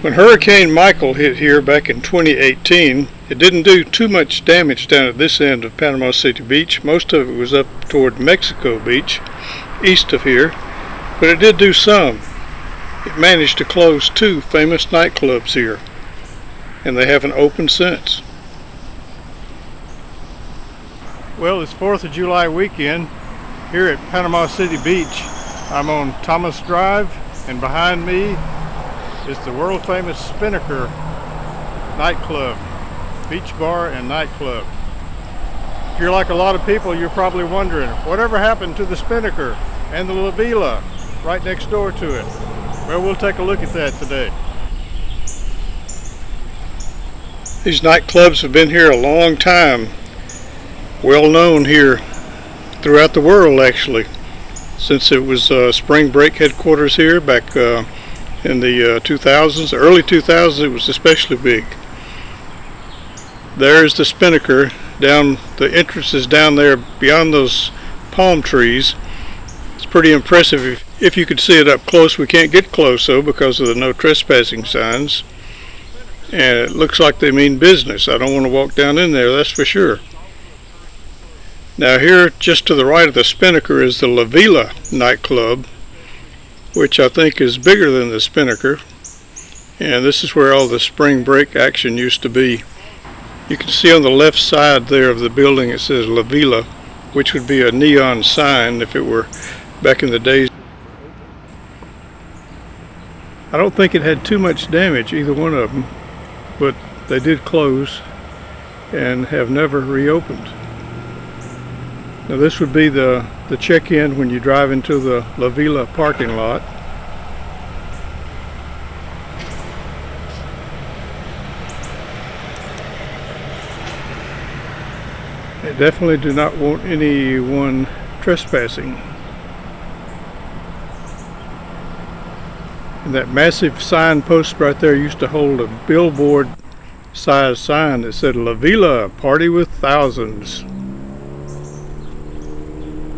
When Hurricane Michael hit here back in 2018, it didn't do too much damage down at this end of Panama City Beach. Most of it was up toward Mexico Beach, east of here, but it did do some. It managed to close 2 famous nightclubs here, and they haven't opened since. Well, it's 4th of July weekend here at Panama City Beach. I'm on Thomas Drive, and behind me is the world famous Spinnaker nightclub, beach bar and nightclub. If you're like a lot of people, you're probably wondering, whatever happened to the Spinnaker and the Vela right next door to it? Well, we'll take a look at that today. These nightclubs have been here a long time, well known here throughout the world actually, since it was spring break headquarters here back in the 2000s, early 2000s. It was especially big. There's the Spinnaker down, the entrance is down there beyond those palm trees. It's pretty impressive if you could see it up close. We can't get close though because of the no trespassing signs, and it looks like they mean business. I don't want to walk down in there, that's for sure. Now here just to the right of the Spinnaker is the Vela nightclub, which I think is bigger than the Spinnaker, and this is where all the spring break action used to be. You can see on the left side there of the building it says La Vela, which would be a neon sign if it were back in the days. I don't think it had too much damage, either one of them, but they did close and have never reopened. Now this would be the check-in when you drive into the La Vela parking lot. They definitely do not want anyone trespassing. And that massive sign post right there used to hold a billboard size sign that said La Vela, party with thousands.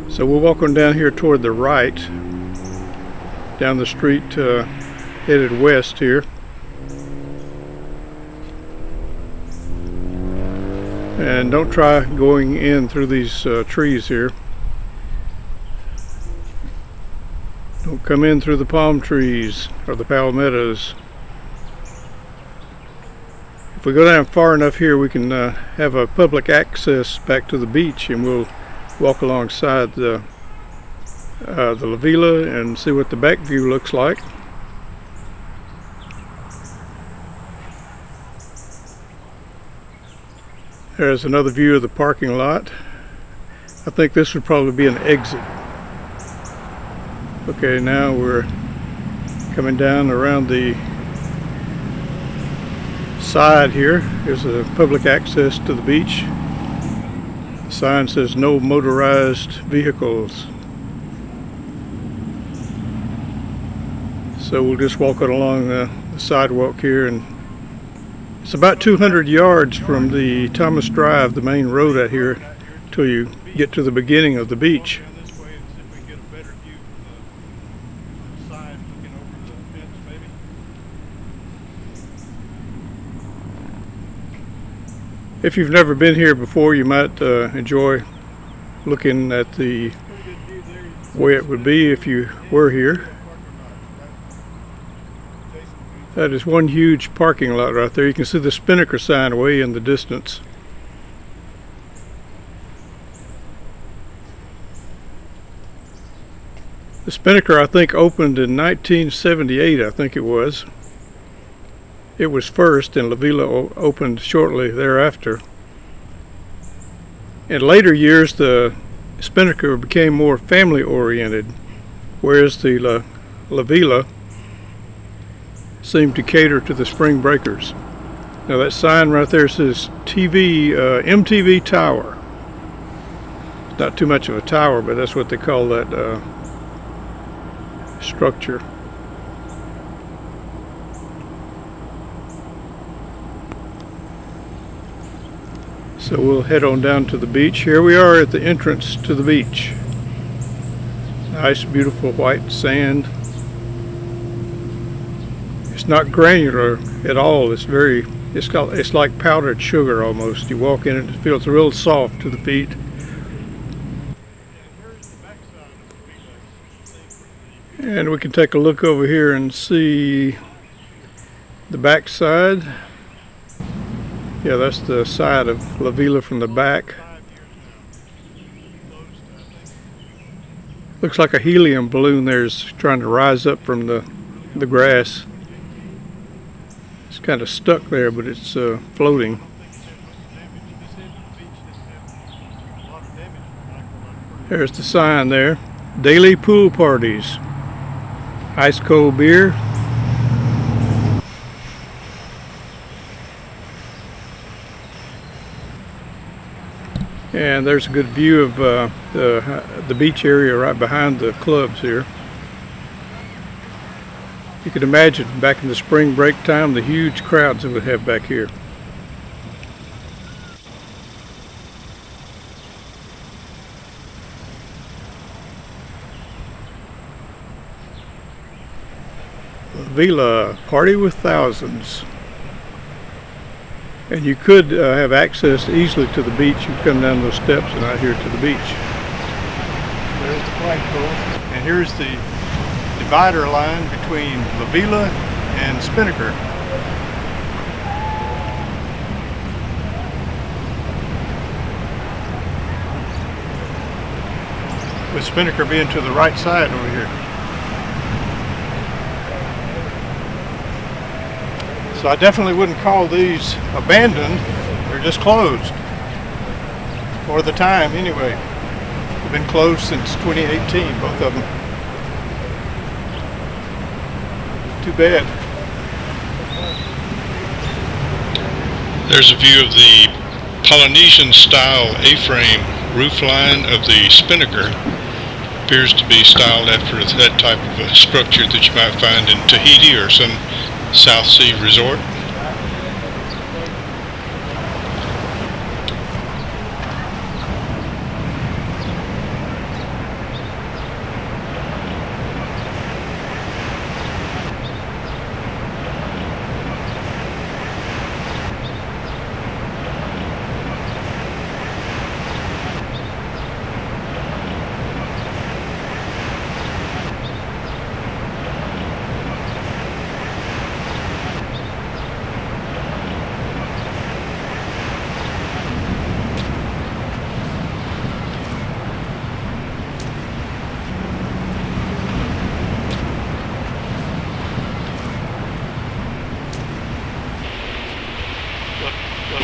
So we're walking down here toward the right, down the street headed west here. And don't try going in through these trees here. Don't come in through the palm trees or the palmettos. If we go down far enough here, we can have a public access back to the beach, and we'll walk alongside the La Vela and see what the back view looks like. There's another view of the parking lot. I think this would probably be an exit. Okay, now we're coming down around the side here. There's a public access to the beach. The sign says no motorized vehicles. So we'll just walk it along the sidewalk here, and it's about 200 yards from the Thomas Drive, the main road out here, till you get to the beginning of the beach. If you've never been here before, you might enjoy looking at the way it would be if you were here. That is one huge parking lot right there. You can see the Spinnaker sign way in the distance. The Spinnaker, I think, opened in 1978, I think it was. It was first, and La Vela opened shortly thereafter. In later years, the Spinnaker became more family-oriented, whereas the La Vela seemed to cater to the spring breakers. Now that sign right there says MTV Tower. It's not too much of a tower, but that's what they call that structure. So we'll head on down to the beach. Here we are at the entrance to the beach. Nice, beautiful white sand. It's not granular at all. It's like powdered sugar almost. You walk in it feels real soft to the feet. And we can take a look over here and see the backside. Yeah, that's the side of La Vela from the back. Looks like a helium balloon there is trying to rise up from the grass. It's kind of stuck there, but it's floating. There's the sign there. Daily pool parties. Ice cold beer. And there's a good view of the beach area right behind the clubs here. You could imagine back in the spring break time the huge crowds that would have back here. Vela, party with thousands. And you could have access easily to the beach. You come down those steps and out here to the beach. There's the flagpole. And here's the divider line between La Vela and Spinnaker. With Spinnaker being to the right side over here. So I definitely wouldn't call these abandoned. They're just closed. For the time anyway. They've been closed since 2018, both of them. Too bad. There's a view of the Polynesian style A-frame roofline of the Spinnaker. Appears to be styled after that type of a structure that you might find in Tahiti or some South Sea resort.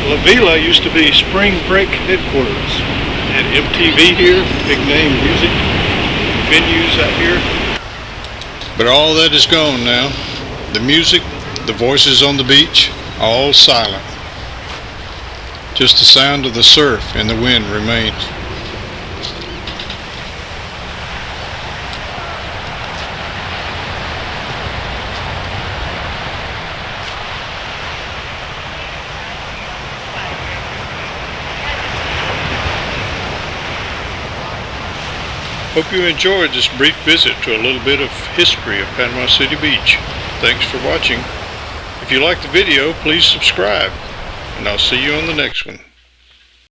La Vela used to be spring break headquarters. Had MTV here, big name music venues out here. But all that is gone now. The music, the voices on the beach, all silent. Just the sound of the surf and the wind remains. Hope you enjoyed this brief visit to a little bit of history of Panama City Beach. Thanks for watching. If you liked the video, please subscribe, and I'll see you on the next one.